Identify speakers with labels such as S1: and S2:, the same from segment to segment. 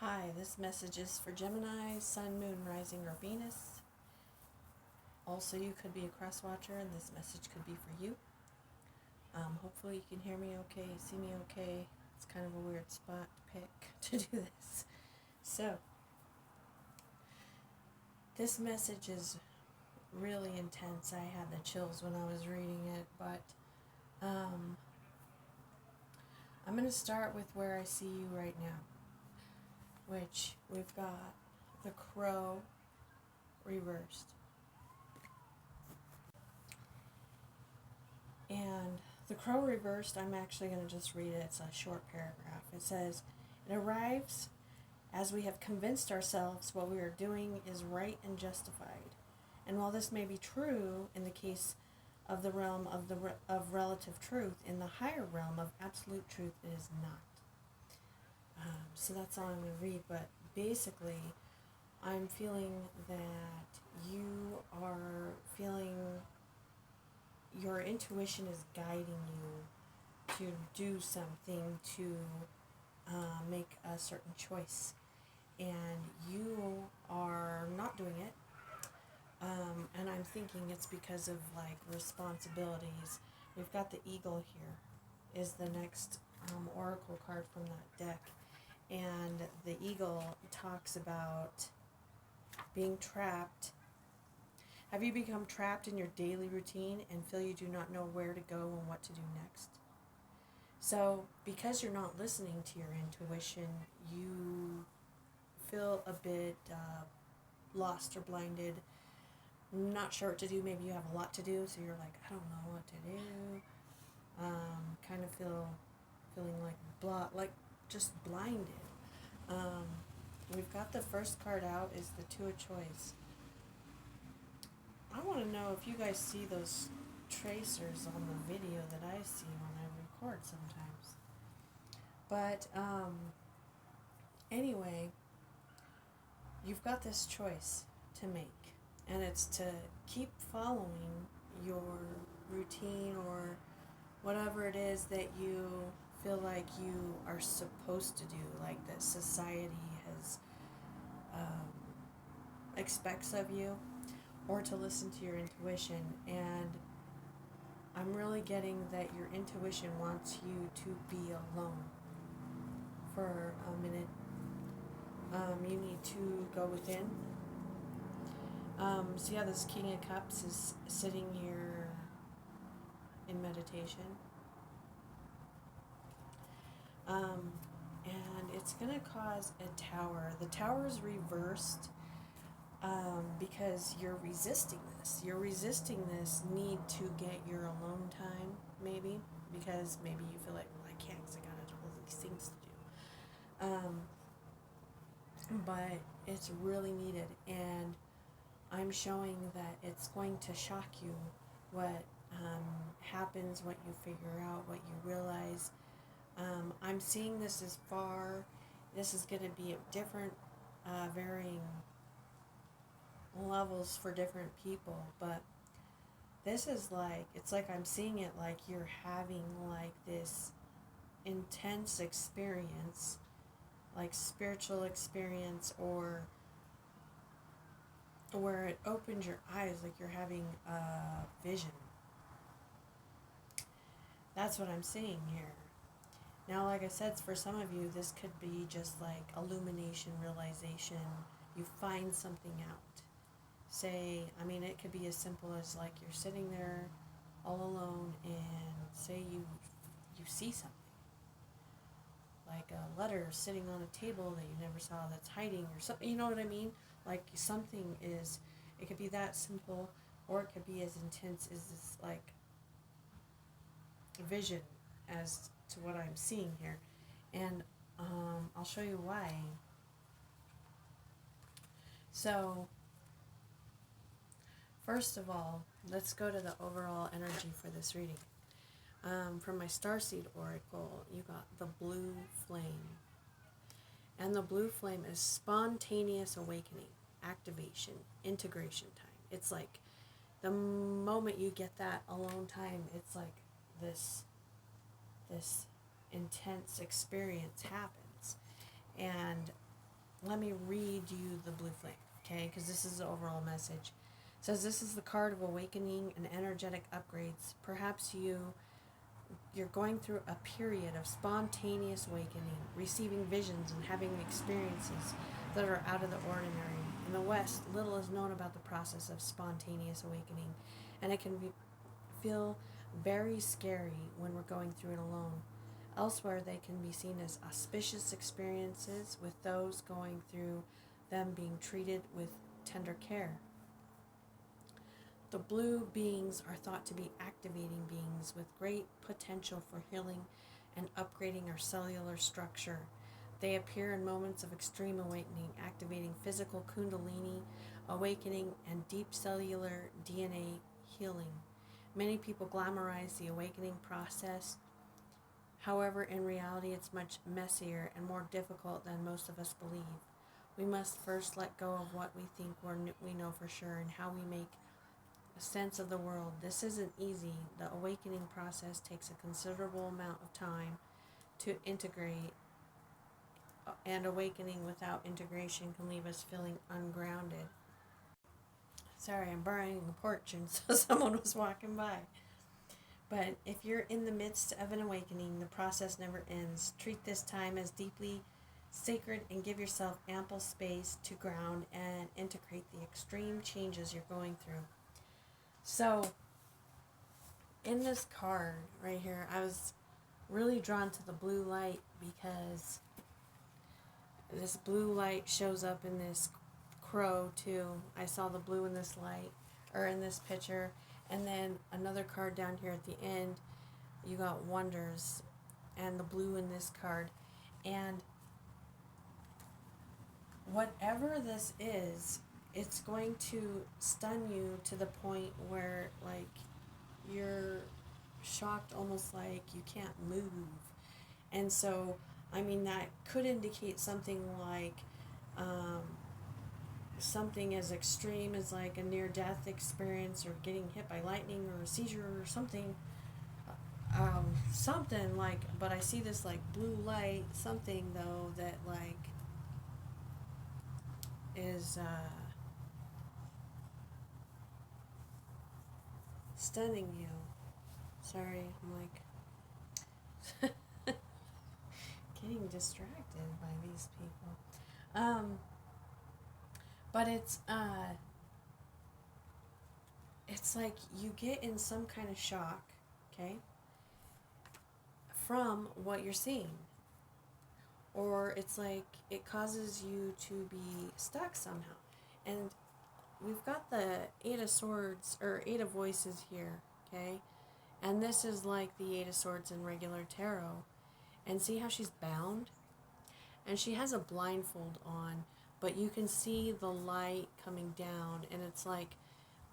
S1: Hi, this message is for Gemini, Sun, Moon, Rising, or Venus. Also, you could be a cross watcher, and this message could be for you. Hopefully, you can hear me okay, see me okay. It's kind of a weird spot to pick to do this. So, this message is really intense. I had the chills when I was reading it, but I'm going to start with where I see you right now, which we've got the Crow reversed. And the Crow reversed, I'm actually going to just read it. It's a short paragraph. It says, "It arrives as we have convinced ourselves what we are doing is right and justified. And while this may be true in the case of the realm of relative truth, in the higher realm of absolute truth, it is not." So that's all I'm going to read. But basically, I'm feeling that you are feeling your intuition is guiding you to do something, to make a certain choice, and you are not doing it. And I'm thinking it's because of like responsibilities. We've got the eagle here, is the next oracle card from that deck, and the eagle talks about being trapped. Have you become trapped in your daily routine and feel you do not know where to go and what to do next? So, because you're not listening to your intuition, you feel a bit lost or blinded, not sure what to do. Maybe you have a lot to do, so you're like, I don't know what to do. Kind of feeling like just blinded. We've got the first card out is the Two of Choice. I want to know if you guys see those tracers on the video that I see when I record sometimes. But anyway, you've got this choice to make, and it's to keep following your routine or whatever it is that you feel like you are supposed to do, like that society has expects of you, or to listen to your intuition. And I'm really getting that your intuition wants you to be alone for a minute. You need to go within. See how this King of Cups is sitting here in meditation? And it's going to cause a tower. The tower is reversed because you're resisting this. You're resisting this need to get your alone time, maybe, because maybe you feel like, well, I can't because I got all these things to do. But it's really needed, and I'm showing that it's going to shock you what happens, what you figure out, what you realize. I'm seeing this as far. This is going to be at different, varying levels for different people, but this is like, it's like I'm seeing it like you're having like this intense experience, like spiritual experience, or where it opens your eyes, like you're having a vision. That's what I'm seeing here. Now, like I said, for some of you, this could be just like illumination, realization. You find something out. Say, I mean, it could be as simple as like you're sitting there all alone, and say you see something, like a letter sitting on a table that you never saw that's hiding, or something. You know what I mean? Like something is. It could be that simple, or it could be as intense as this like vision as to what I'm seeing here, and I'll show you why. So, first of all, let's go to the overall energy for this reading. From my Starseed Oracle, you got the blue flame. And the blue flame is spontaneous awakening, activation, integration time. It's like the moment you get that alone time, it's like this intense experience happens. And let me read you the blue flame, okay? Because this is the overall message. It says this is the card of awakening and energetic upgrades. Perhaps you're going through a period of spontaneous awakening, receiving visions and having experiences that are out of the ordinary. In the West, little is known about the process of spontaneous awakening, and it can feel very scary when we're going through it alone. Elsewhere, they can be seen as auspicious experiences, with those going through them being treated with tender care. The blue beings are thought to be activating beings with great potential for healing and upgrading our cellular structure. They appear in moments of extreme awakening, activating physical kundalini, awakening, and deep cellular DNA healing. Many people glamorize the awakening process. However, in reality, it's much messier and more difficult than most of us believe. We must first let go of what we think we know for sure and how we make sense of the world. This isn't easy. The awakening process takes a considerable amount of time to integrate, and awakening without integration can leave us feeling ungrounded. Sorry, I'm burning the porch and so someone was walking by. But if you're in the midst of an awakening, the process never ends. Treat this time as deeply sacred and give yourself ample space to ground and integrate the extreme changes you're going through. So, in this card right here, I was really drawn to the blue light because this blue light shows up in this crow too. I saw the blue in this light, or in this picture. And then another card down here at the end, you got wonders and the blue in this card. And whatever this is, it's going to stun you to the point where, like, you're shocked, almost like you can't move. And so, I mean, that could indicate something like something as extreme as like a near-death experience, or getting hit by lightning, or a seizure, or something. Something like, but I see this like blue light, something though that like is stunning you. Sorry, I'm like getting distracted by these people. But it's like you get in some kind of shock, okay, from what you're seeing. Or it's like it causes you to be stuck somehow. And we've got the Eight of Swords, or Eight of Voices here, okay? And this is like the Eight of Swords in regular tarot. And see how she's bound? And she has a blindfold on, but you can see the light coming down. And it's like,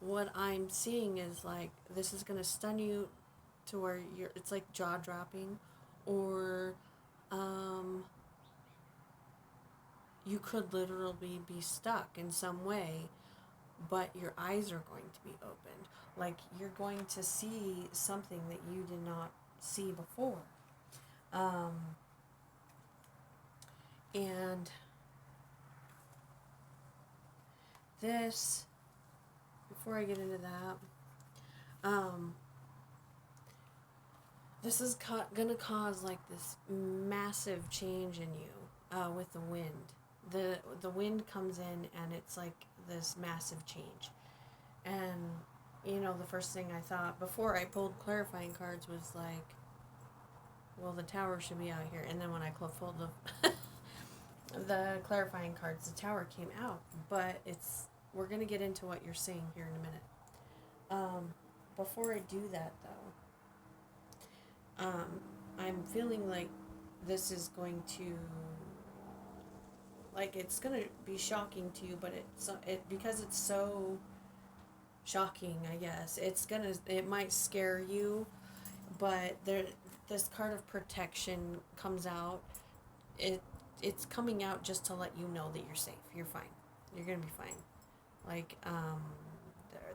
S1: what I'm seeing is like, this is going to stun you to where it's like jaw-dropping. Or you could literally be stuck in some way, but your eyes are going to be opened. Like you're going to see something that you did not see before. And this, before I get into that, this is going to cause like this massive change in you with the wind. The wind comes in and it's like this massive change. And, you know, the first thing I thought before I pulled clarifying cards was like, well, the tower should be out here. And then when I pulled the clarifying cards, the tower came out. But we're going to get into what you're saying here in a minute. Before I do that, though, I'm feeling like this is going to, like, it's going to be shocking to you, but because it's so shocking, I guess, it might scare you, but this card of protection comes out. It's coming out just to let you know that you're safe. You're fine. You're going to be fine. Like,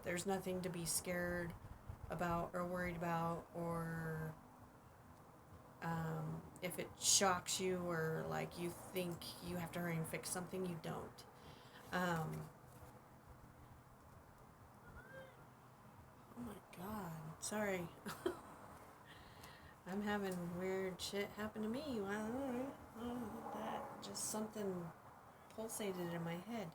S1: there's nothing to be scared about or worried about, or if it shocks you or like you think you have to hurry and fix something, you don't. Oh my god, sorry. I'm having weird shit happen to me. That just something pulsated in my head.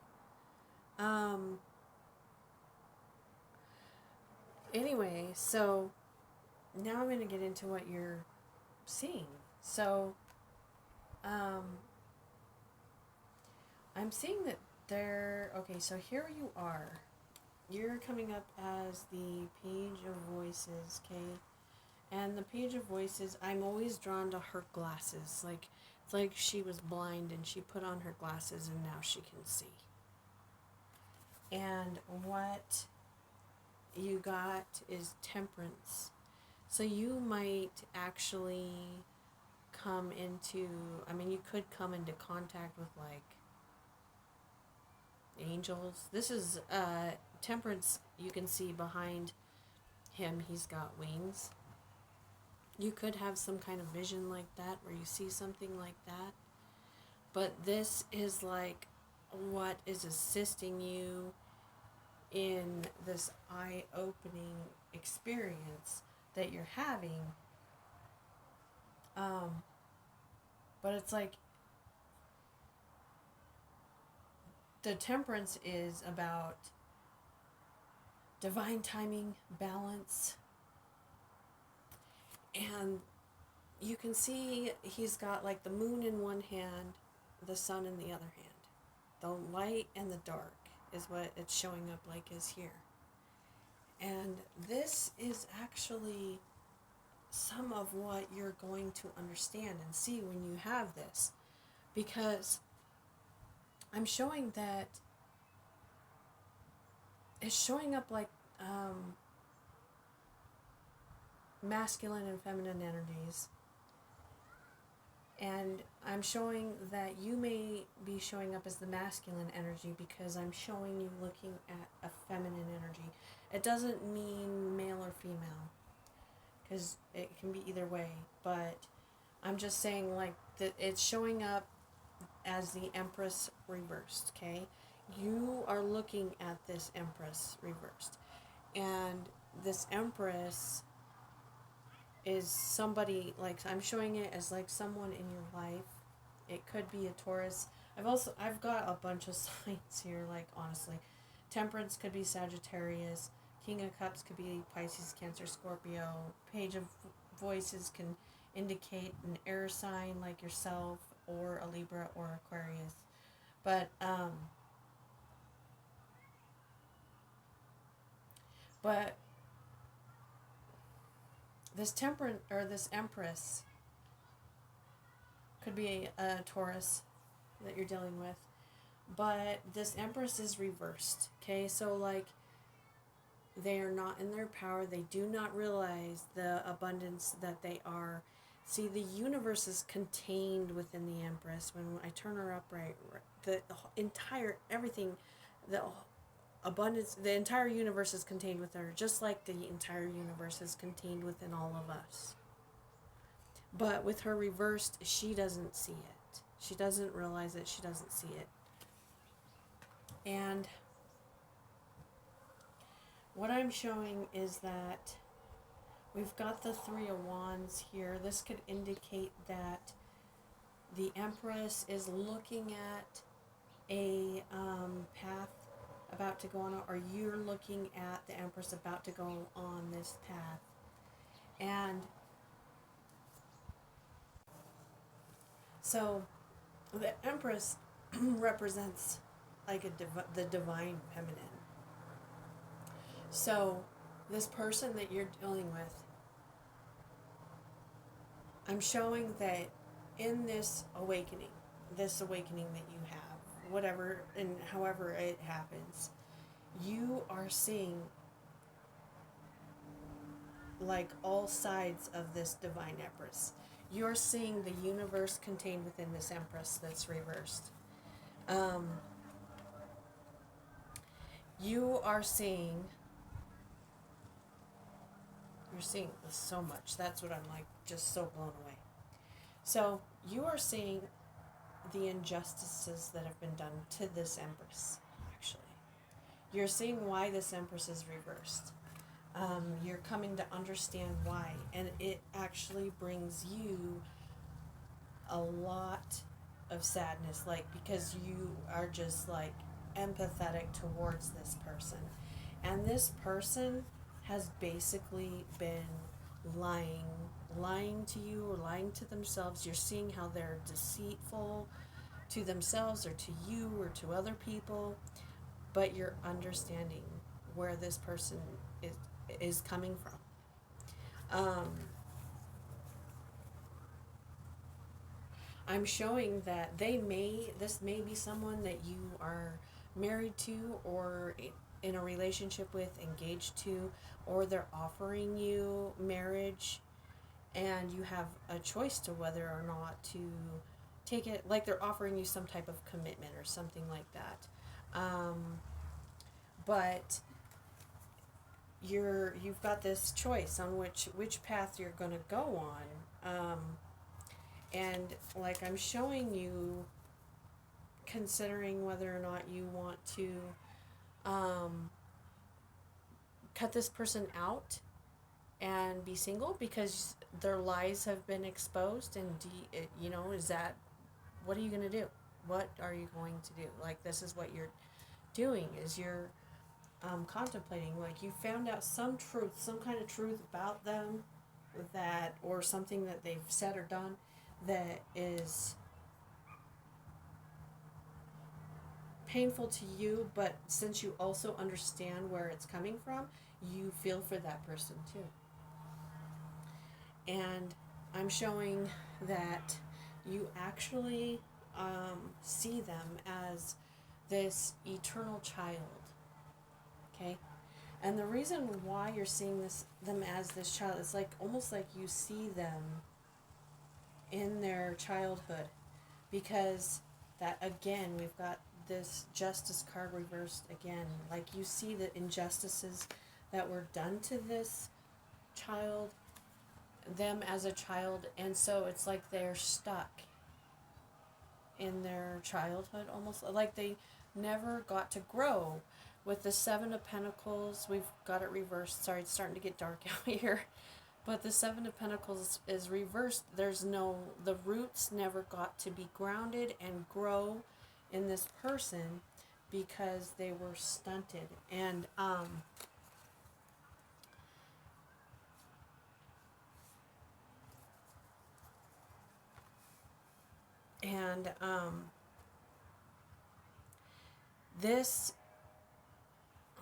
S1: Anyway, so now I'm going to get into what you're seeing. So, I'm seeing that okay, so here you are. You're coming up as the Page of Voices, okay? And the Page of Voices, I'm always drawn to her glasses. Like, it's like she was blind and she put on her glasses and now she can see. And what you got is Temperance. So you might actually come into, you could come into contact with like angels. This is Temperance. You can see behind him, he's got wings. You could have some kind of vision like that where you see something like that. But this is like what is assisting you in this eye-opening experience that you're having. But it's like the Temperance is about divine timing, balance, and you can see he's got like the moon in one hand, the sun in the other hand. The light and the dark is what it's showing up like is here. And this is actually some of what you're going to understand and see when you have this. Because I'm showing that it's showing up like masculine and feminine energies. And I'm showing that you may be showing up as the masculine energy because I'm showing you looking at a feminine energy. It doesn't mean male or female because it can be either way. But I'm just saying like that it's showing up as the Empress reversed, okay? You are looking at this Empress reversed. And this Empress is somebody, like, I'm showing it as like someone in your life. It could be a Taurus. I've got a bunch of signs here, like, honestly. Temperance could be Sagittarius. King of Cups could be Pisces, Cancer, Scorpio. Page of Voices can indicate an air sign like yourself, or a Libra or Aquarius. But this Temperance or this Empress could be a Taurus that you're dealing with. But this Empress is reversed. Okay, so like they are not in their power. They do not realize the abundance that they are. See, the universe is contained within the Empress. When I turn her upright, the entire everything, the abundance, the entire universe is contained within her, just like the entire universe is contained within all of us. But with her reversed, she doesn't see it. She doesn't realize it. She doesn't see it. And what I'm showing is that we've got the Three of Wands here. This could indicate that the Empress is looking at a path about to go on, or you're looking at the Empress about to go on this path. And so the Empress represents like the divine feminine. So this person that you're dealing with, I'm showing that in this awakening that you have, whatever and however it happens, you are seeing like all sides of this divine Empress. You're seeing the universe contained within this Empress that's reversed. You're seeing this so much. That's what I'm like, just so blown away. So you are seeing the injustices that have been done to this Empress, actually. You're seeing why this Empress is reversed. You're coming to understand why, and it actually brings you a lot of sadness, like, because you are just like empathetic towards this person, and this person has basically been lying lying to you or lying to themselves. You're seeing how they're deceitful to themselves or to you or to other people, but you're understanding where this person is coming from. I'm showing that this may be someone that you are married to or in a relationship with, engaged to, or they're offering you marriage, and you have a choice to whether or not to take it, like they're offering you some type of commitment or something like that. But you've got this choice on which path you're going to go on. And like I'm showing you, considering whether or not you want to cut this person out and be single because their lies have been exposed. And is that, what are you going to do? What are you going to do? Like, this is what you're doing, is you're contemplating, like, you found out some truth, some kind of truth about them, that, or something that they've said or done that is painful to you, but since you also understand where it's coming from, you feel for that person too. And I'm showing that you actually see them as this eternal child. Okay? And the reason why you're seeing them as this child is like almost like you see them in their childhood, because that, again, we've got this justice card reversed again. Like, you see the injustices that were done to this child, them as a child, and so it's like they're stuck in their childhood, almost like they never got to grow. With the Seven of Pentacles, we've got it reversed. Sorry, it's starting to get dark out here. But the Seven of Pentacles is reversed. The roots never got to be grounded and grow in this person because they were stunted. And this,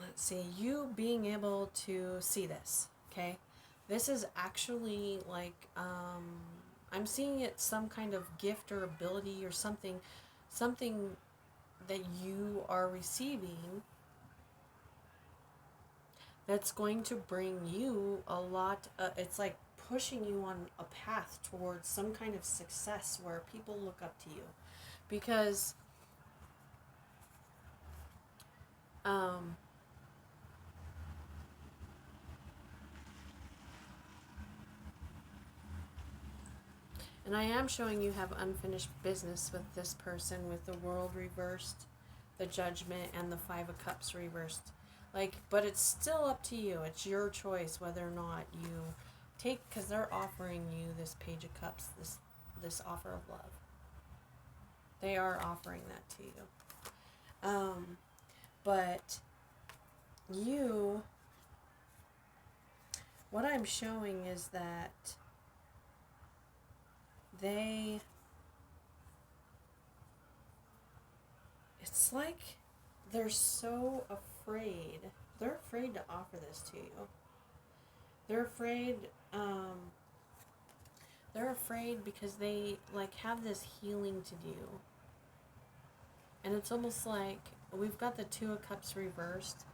S1: let's see, you being able to see this, okay? This is actually like, I'm seeing it some kind of gift or ability or something that you are receiving that's going to bring you a lot, it's like pushing you on a path towards some kind of success where people look up to you. Because and I am showing you have unfinished business with this person, with the World reversed, the Judgment, and the Five of Cups reversed. Like, but it's still up to you. It's your choice whether or not you take, because they're offering you this Page of Cups, this offer of love. They are offering that to you. But you, what I'm showing is that it's like they're so afraid. They're afraid to offer this to you. They're afraid, because they like have this healing to do. And it's almost like we've got the Two of Cups reversed.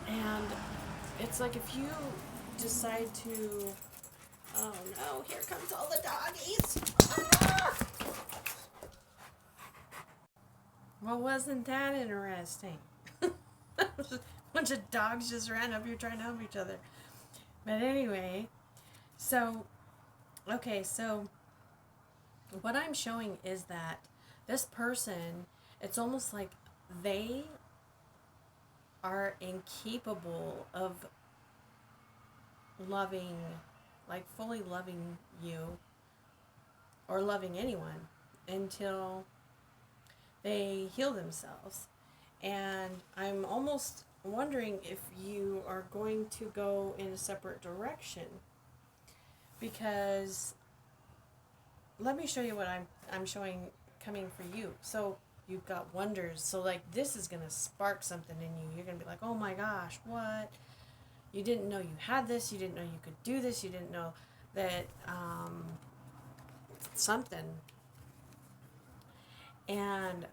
S1: And it's like if you decide to, oh no, here comes all the doggies. Ah! Well, wasn't that interesting? A bunch of dogs just ran up here trying to help each other. But anyway, so Okay, so what I'm showing is that this person, it's almost like they are incapable of loving, like fully loving you or loving anyone until they heal themselves. And I'm almost wondering if you are going to go in a separate direction, because let me show you what I'm showing coming for you. So you've got wonders. So like this is gonna spark something in you. You're gonna be like, oh my gosh, what? You didn't know you had this. You didn't know you could do this. You didn't know that something. And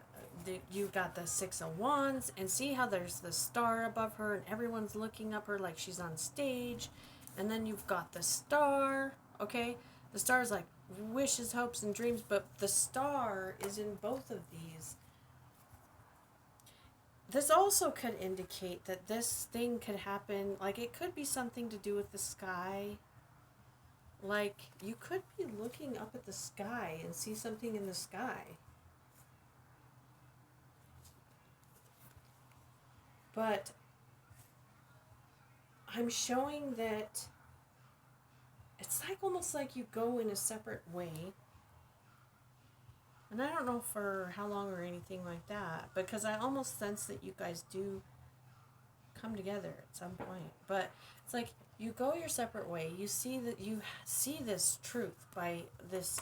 S1: you've got the Six of Wands, and see how there's the star above her, and everyone's looking up her like she's on stage. And then you've got the star. Okay, the star is like wishes, hopes, and dreams, but the star is in both of these. This also could indicate that this thing could happen, like it could be something to do with the sky. Like you could be looking up at the sky and see something in the sky. But I'm showing that it's like almost like you go in a separate way. And I don't know for how long or anything like that, because I almost sense that you guys do come together at some point. But it's like you go your separate way. You see that you see this truth by this,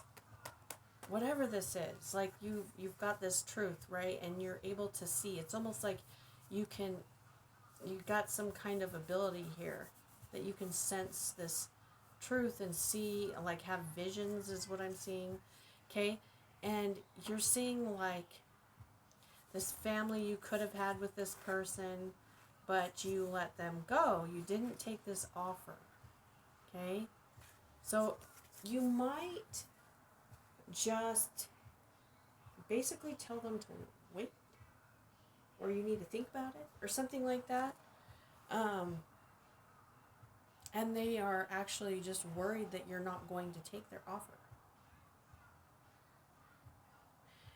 S1: whatever this is. Like you've got this truth, right? And you're able to see. It's almost like you got some kind of ability here that you can sense this truth and see, like have visions is what I'm seeing. Okay? And you're seeing like this family you could have had with this person, but you let them go. You didn't take this offer. Okay? So you might just basically tell them to wait, or you need to think about it, or something like that. And they are actually just worried that you're not going to take their offer.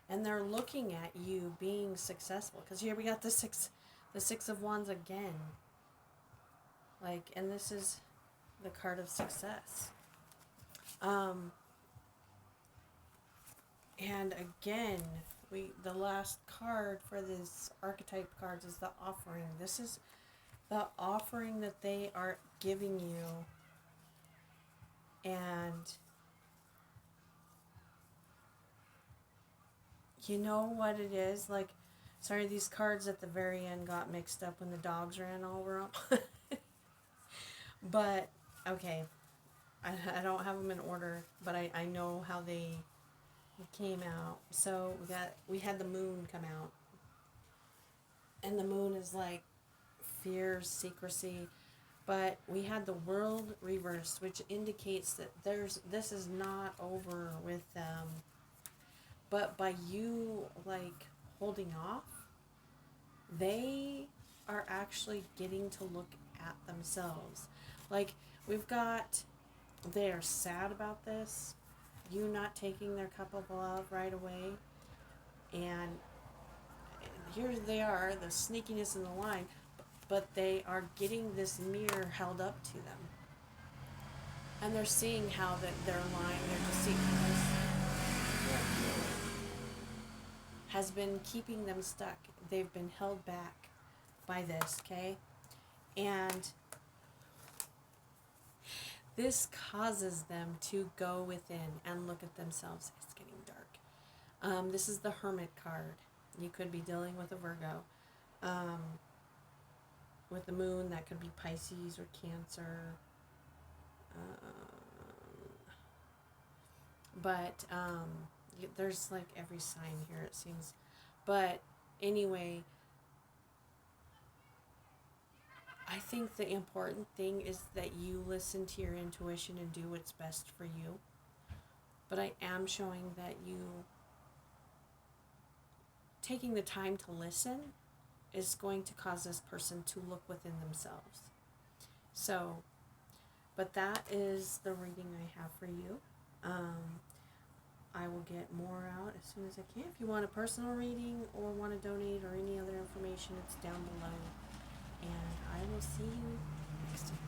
S1: And they're looking at you being successful, because here we got the six of Wands again. Like, and this is the card of success. And again, the last card for this archetype cards is the offering. This is the offering that they are giving you. And you know what it is? Like, sorry, these cards at the very end got mixed up when the dogs ran all over them. But, okay. I don't have them in order, but I know how they came out. So we had the moon come out. And the moon is like fear, secrecy. But we had the world reversed, which indicates that this is not over with them. But by you like holding off, they are actually getting to look at themselves. Like we've got, they're sad about this, you not taking their cup of love right away, and here they are, the sneakiness in the line, but they are getting this mirror held up to them, and they're seeing how that their line, their deceitfulness has been keeping them stuck. They've been held back by this, okay? And this causes them to go within and look at themselves. It's getting dark. This is the Hermit card. You could be dealing with a Virgo. With the moon, that could be Pisces or Cancer. But there's like every sign here, it seems. But anyway, I think the important thing is that you listen to your intuition and do what's best for you. But I am showing that you taking the time to listen is going to cause this person to look within themselves. So, but that is the reading I have for you. I will get more out as soon as I can. If you want a personal reading or want to donate or any other information, it's down below. And I will see you next time.